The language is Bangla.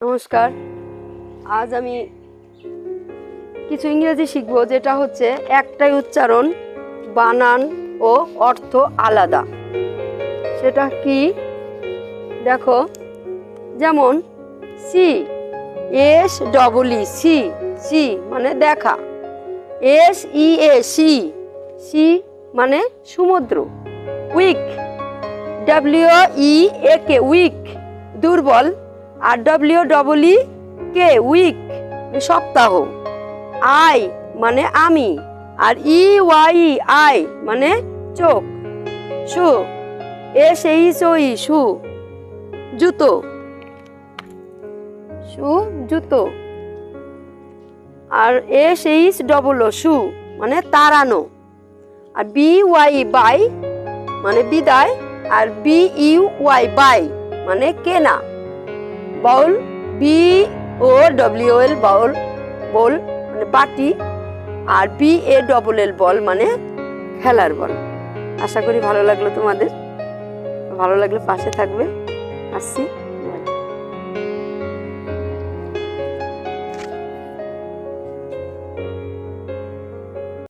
নমস্কার। আজ আমি কিছু ইংরেজি শিখব, যেটা হচ্ছে একটাই উচ্চারণ, বানান ও অর্থ আলাদা। সেটা কি দেখো, যেমন see, S double E, see, C মানে দেখা। S E A, sea, C মানে সমুদ্র। Weak, W E A K, weak দুর্বল। আর W double E K, week সপ্তাহ। আই মানে আমি, আর ই ওয়াই আই মানে চোখ। শু, এস এইচ ও ই, শু জুতো, শু জুতো। আর এস এইচ ডবল ও, শু মানে তাড়ানো। আর বি ওয়াই, বাই মানে বিদায়। আর বি ইউ ওয়াই, বাই মানে কেনা। বাউল, বি ও ডব্লিউ এল, বাউল, বল মানে বাটি। আর বি এ ডবল এল, বল মানে খেলার বল। আশা করি ভালো লাগলো তোমাদের। ভালো লাগলে পাশে থাকবে। আসছি।